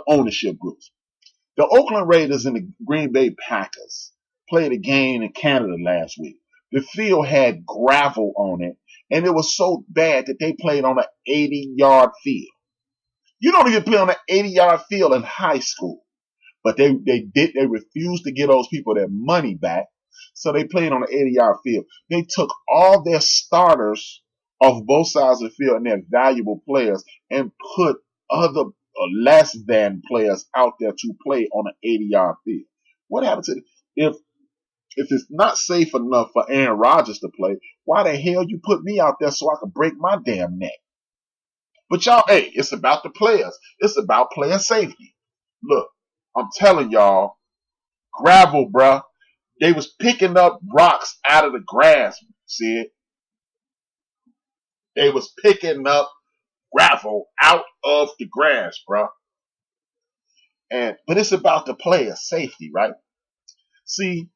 ownership groups. The Oakland Raiders and the Green Bay Packers played a game in Canada last week. The field had gravel on it, and it was so bad that they played on an 80-yard field. You don't even play on an 80-yard field in high school. But they refused to give those people their money back, so they played on an 80-yard field. They took all their starters off both sides of the field and their valuable players and put other less than players out there to play on an 80-yard field. What happens if it's not safe enough for Aaron Rodgers to play? Why the hell you put me out there so I can break my damn neck? But y'all, hey, it's about the players. It's about player safety. Look, I'm telling y'all, gravel, bruh. They was picking up rocks out of the grass, see it? They was picking up gravel out of the grass, bruh. But it's about the player safety, right? See,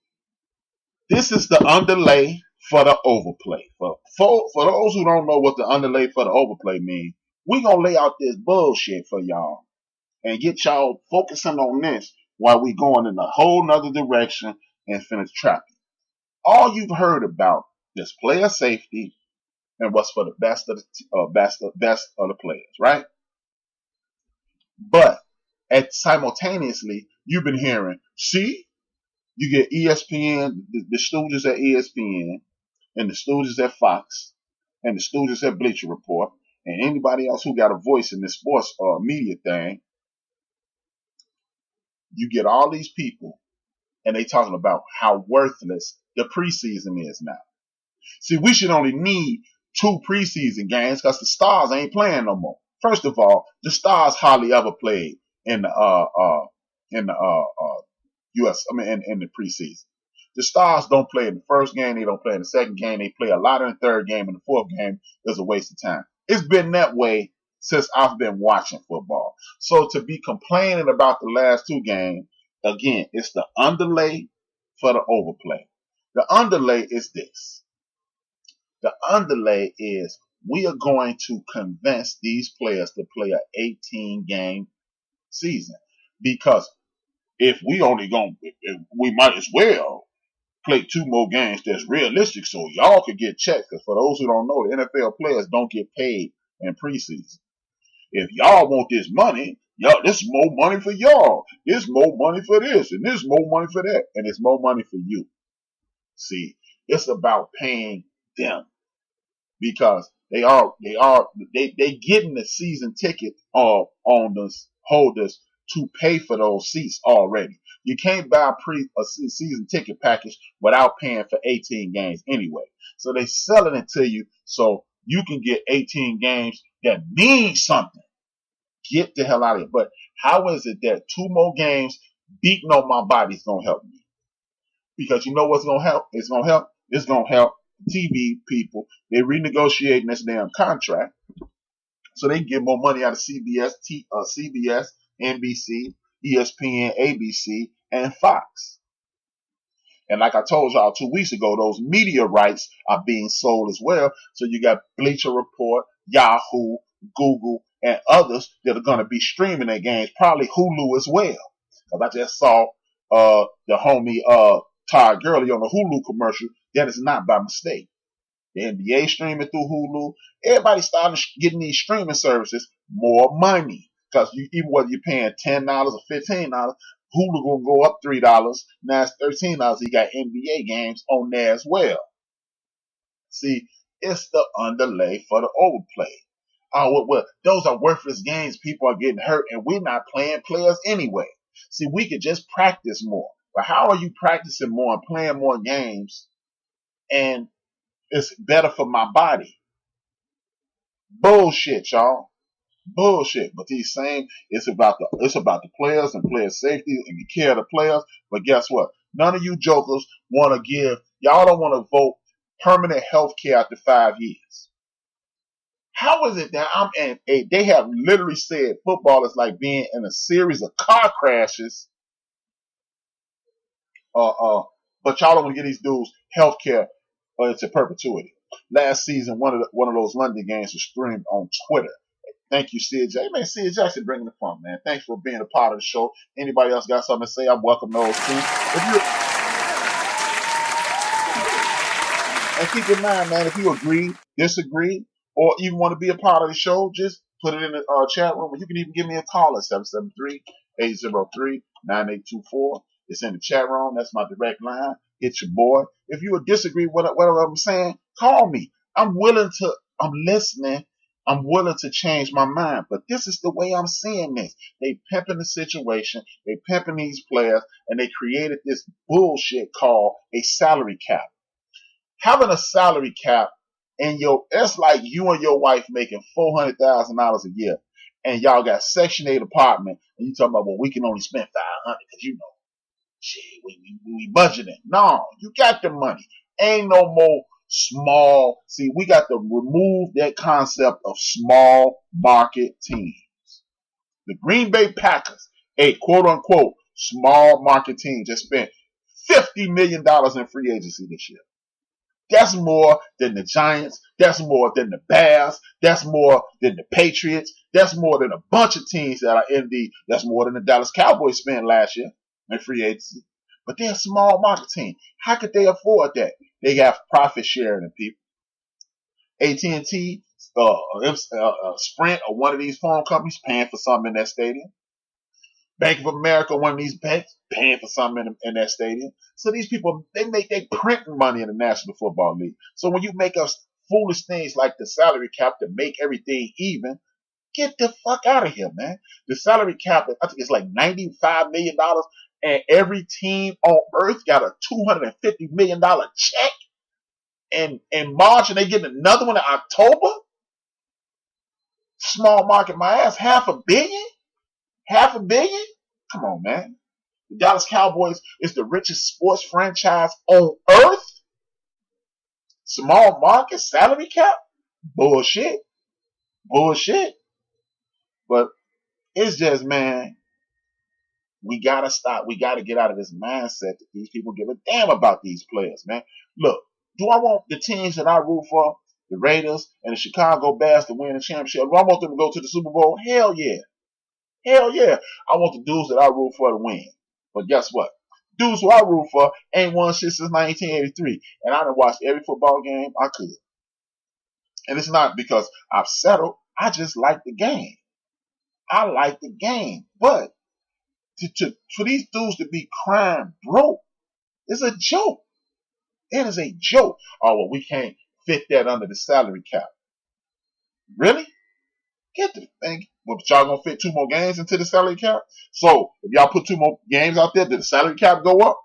this is the underlay for the overplay. For those who don't know what the underlay for the overplay means, we gonna lay out this bullshit for y'all and get y'all focusing on this while we going in a whole nother direction and finish trapping. All you've heard about is player safety and what's for the best of the players, right? But simultaneously, you've been hearing, see, you get ESPN, the stooges at ESPN, and the stooges at Fox, and the stooges at Bleacher Report, and anybody else who got a voice in this sports media thing. You get all these people, and they talking about how worthless the preseason is now. See, we should only need 2 preseason games because the Stars ain't playing no more. First of all, the Stars hardly ever played in the preseason. The Stars don't play in the first game. They don't play in the second game. They play a lot in the third game, and the fourth game is a waste of time. It's been that way since I've been watching football. So to be complaining about the last 2 games, again, it's the underlay for the overplay. The underlay is this. The underlay is we are going to convince these players to play an 18-game season. Because if we might as well play 2 more games that's realistic so y'all could get checked. Because for those who don't know, the NFL players don't get paid in preseason. If y'all want this money, y'all, this is more money for y'all. There's more money for this, and there's more money for that, and it's more money for you. See, it's about paying them because they getting the season ticket on the holders to pay for those seats already. You can't buy a season ticket package without paying for 18 games anyway. So they selling it to you so you can get 18 games that mean something. Get the hell out of here. But how is it that 2 more games beating on my body is going to help me? Because you know what's going to help? It's going to help TV people. They're renegotiating this damn contract so they can get more money out of CBS, NBC, ESPN, ABC, and Fox. And like I told y'all 2 weeks ago, those media rights are being sold as well. So you got Bleacher Report, Yahoo, Google, and others that are going to be streaming their games, probably Hulu as well. Because I just saw the homie Todd Gurley on the Hulu commercial. That is not by mistake. The NBA streaming through Hulu. Everybody starting getting these streaming services more money. Because even whether you're paying $10 or $15, Hulu gonna go up $3. Now it's $13. You got NBA games on there as well. See, it's the underlay for the overplay. Oh, well, those are worthless games. People are getting hurt, and we're not playing players anyway. See, we could just practice more. But how are you practicing more and playing more games, and it's better for my body? Bullshit, y'all. Bullshit. But these same, it's about the players and player safety and the care of the players. But guess what? None of you jokers y'all don't want to vote permanent health care after 5 years. How is it that they have literally said football is like being in a series of car crashes, but y'all don't want to give these dudes health care into perpetuity. Last season, one of those London games was streamed on Twitter. Thank you, CJ. Man, CJ Jackson bringing the fun, man. Thanks for being a part of the show. Anybody else got something to say? I welcome those too. And keep in mind, man, if you agree, disagree, or even want to be a part of the show, just put it in the chat room. You can even give me a call at 773-803-9824. It's in the chat room. That's my direct line. Hit your boy. If you would disagree with what I'm saying, call me. I'm listening. I'm willing to change my mind. But this is the way I'm seeing this. They pimping the situation. They pimping these players. And they created this bullshit called a salary cap. Having a salary cap and it's like you and your wife making $400,000 a year, and y'all got Section 8 apartment, and you talking about, well, we can only spend $500 because we budgeting. No, you got the money. Ain't no more small. See, we got to remove that concept of small market teams. The Green Bay Packers, a quote unquote small market team, just spent $50 million in free agency this year. That's more than the Giants. That's more than the Bears. That's more than the Patriots. That's more than a bunch of teams that are that's more than the Dallas Cowboys spent last year in free agency. But they're a small market team. How could they afford that? They have profit sharing in people. AT&T, Sprint, or one of these phone companies paying for something in that stadium. Bank of America, one of these banks, paying for something in that stadium. So these people, they printing money in the National Football League. So when you make us foolish things like the salary cap to make everything even, get the fuck out of here, man. The salary cap, I think it's like $95 million, and every team on earth got a $250 million check. And in March, and they get another one in October. Small market, my ass, $500 million? $500 million? Come on, man. The Dallas Cowboys is the richest sports franchise on earth. Small market salary cap? Bullshit. But it's just, man, we gotta stop. We gotta get out of this mindset that these people give a damn about these players, man. Look, do I want the teams that I root for, the Raiders and the Chicago Bears, to win the championship? Do I want them to go to the Super Bowl? Hell yeah. I want the dudes that I root for to win. But guess what? Dudes who I root for ain't won shit since 1983. And I done watched every football game I could. And it's not because I've settled. I just like the game. I like the game. But for these dudes to be crying broke is a joke. It is a joke. Oh, well, we can't fit that under the salary cap. Really? Get the thing. Well, but y'all gonna fit 2 more games into the salary cap? So if y'all put 2 more games out there, did the salary cap go up?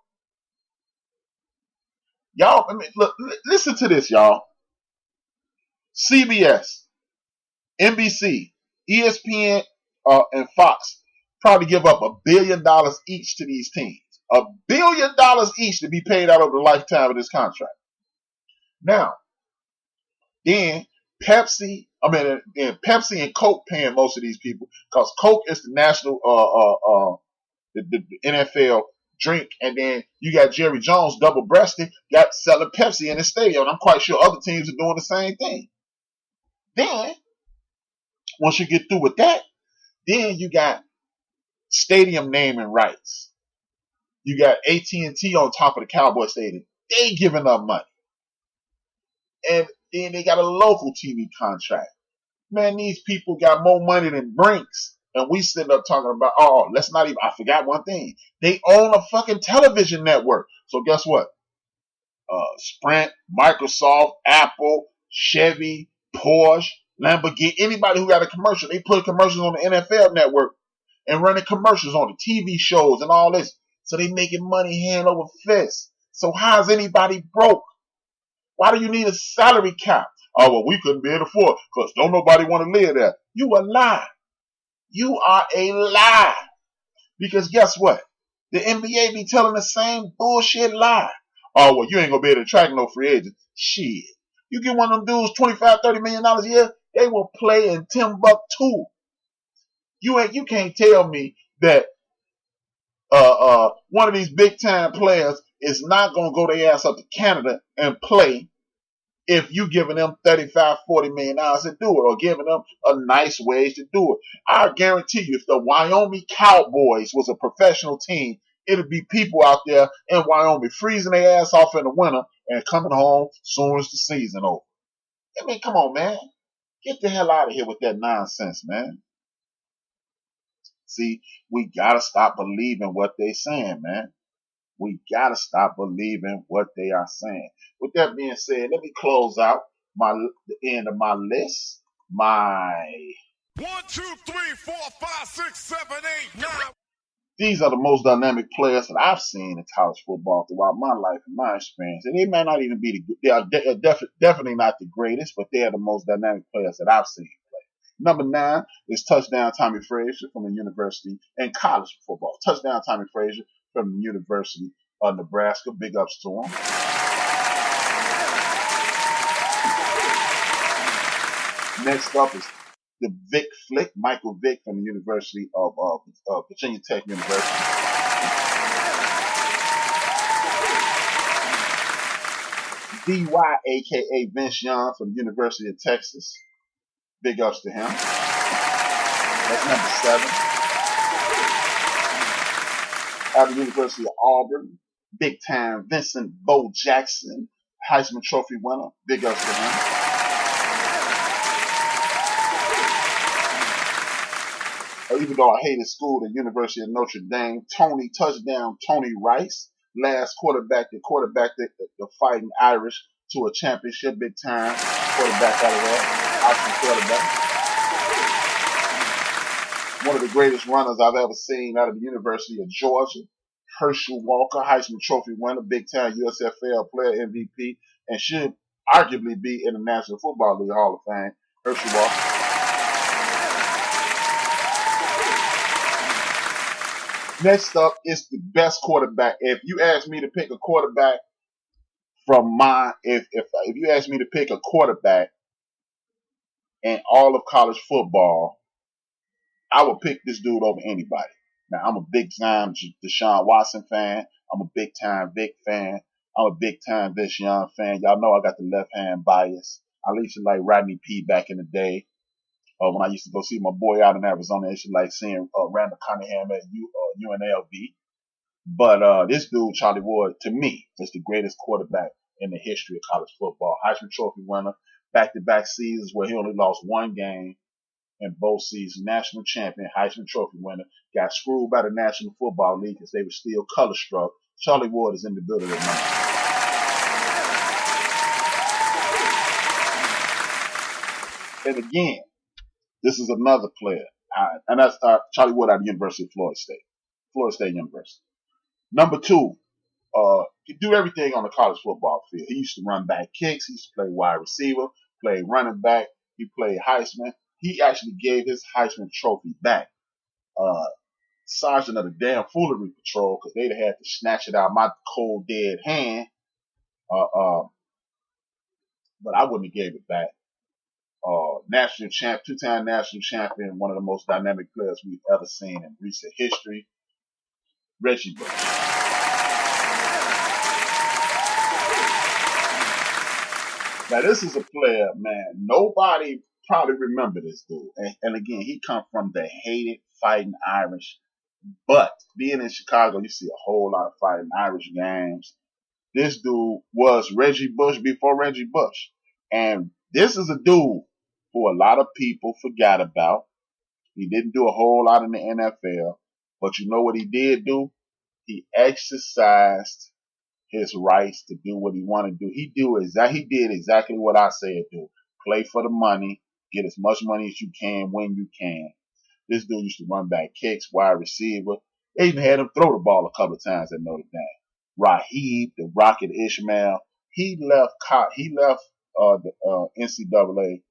Y'all, I mean, look, listen to this, y'all. CBS, NBC, ESPN, and Fox probably give up $1 billion each to these teams. $1 billion each to be paid out over the lifetime of this contract. Now, then Pepsi and Coke paying most of these people, because Coke is the national the NFL drink, and then you got Jerry Jones double-breasted, got selling Pepsi in the stadium. And I'm quite sure other teams are doing the same thing. Then once you get through with that, then you got stadium naming rights. You got AT&T on top of the Cowboy Stadium. They giving up money. And then they got a local TV contract. Man, these people got more money than Brinks. And we sitting up talking about, I forgot one thing. They own a fucking television network. So guess what? Sprint, Microsoft, Apple, Chevy, Porsche, Lamborghini, anybody who got a commercial, they put commercials on the NFL network and running commercials on the TV shows and all this. So they making money hand over fist. So how's anybody broke? Why do you need a salary cap? Oh, well, we couldn't be able to afford it because don't nobody want to live there. You a lie. You are a lie. Because guess what? The NBA be telling the same bullshit lie. Oh, well, you ain't going to be able to attract no free agents. Shit. You get one of them dudes $25, $30 million a year, they will play in Timbuktu. You can't tell me that one of these big time players is not going to go their ass up to Canada and play if you giving them 35, 40 million dollars to do it, or giving them a nice wage to do it. I guarantee you, if the Wyoming Cowboys was a professional team, it'd be people out there in Wyoming freezing their ass off in the winter and coming home soon as the season over. I mean, come on, man. Get the hell out of here with that nonsense, man. See, we gotta stop believing what they saying, man. We gotta stop believing what they are saying. With that being said, let me close out the end of my list. My 1, 2, 3, 4, 5, 6, 7, 8, 9. These are the most dynamic players that I've seen in college football throughout my life and my experience. And they may not even be they are definitely not the greatest, but they are the most dynamic players that I've seen play. Number 9 is touchdown Tommy Frazier from the University in college football. Touchdown Tommy Frazier from the University of Nebraska. Big ups to him. Next up is the Vic Flick, Michael Vick from the University of Virginia Tech University. DY, a.k.a. Vince Young from the University of Texas. Big ups to him. That's number 7. Out of the University of Auburn, big time Vincent Bo Jackson, Heisman Trophy winner. Big ups to him. Even though I hated school, the University of Notre Dame, Tony Rice, last quarterback the Fighting Irish to a championship, big time quarterback out of that, option quarterback. One of the greatest runners I've ever seen out of the University of Georgia, Herschel Walker, Heisman Trophy winner, big time USFL player, MVP, and should arguably be in the National Football League Hall of Fame, Herschel Walker. Next up is the best quarterback. If you ask me to pick a quarterback if you ask me to pick a quarterback in all of college football, I would pick this dude over anybody. Now, I'm a big time Deshaun Watson fan. I'm a big time Vic fan. I'm a big time Vince Young fan. Y'all know I got the left hand bias. I used to like Rodney P back in the day. When I used to go see my boy out in Arizona, I used to like seeing Randall Cunningham at UNLV. But this dude, Charlie Ward, to me, is the greatest quarterback in the history of college football. Heisman Trophy winner, back-to-back seasons where he only lost one game in both seasons. National champion, Heisman Trophy winner, got screwed by the National Football League because they were still color-struck. Charlie Ward is in the building at number 2. And again, this is another player, and that's Charlie Ward out of the University of Florida State University. Number 2, he do everything on the college football field. He used to run back kicks. He used to play wide receiver, play running back. He played Heisman. He actually gave his Heisman Trophy back. Sergeant of the damn foolery patrol, because they'd had to snatch it out of my cold dead hand. But I wouldn't have gave it back. National champ, 2-time national champion, one of the most dynamic players we've ever seen in recent history, Reggie Bush. Now this is a player, man, nobody probably remember this dude. And again, he come from the hated Fighting Irish. But being in Chicago, you see a whole lot of Fighting Irish games. This dude was Reggie Bush before Reggie Bush. And this is a dude who a lot of people forgot about. He didn't do a whole lot in the NFL, but you know what he did do? He exercised his rights to do what he wanted to do. He did exactly what I said do. Play for the money, get as much money as you can when you can. This dude used to run back kicks, wide receiver. They even had him throw the ball a couple of times at Notre Dame. Rahib, the Rocket Ishmael, he left the NCAA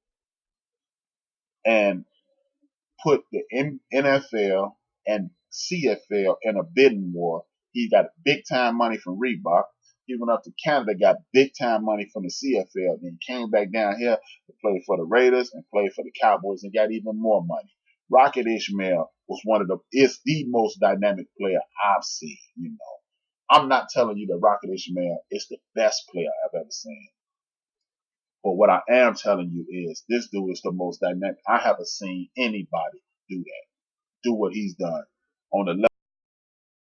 and put the NFL and CFL in a bidding war. He got big time money from Reebok. He went up to Canada, got big time money from the CFL, then came back down here to play for the Raiders and play for the Cowboys and got even more money. Rocket Ishmael is the most dynamic player I've seen, you know. I'm not telling you that Rocket Ishmael is the best player I've ever seen. But what I am telling you is this dude is the most dynamic. I haven't seen anybody do that, do what he's done on the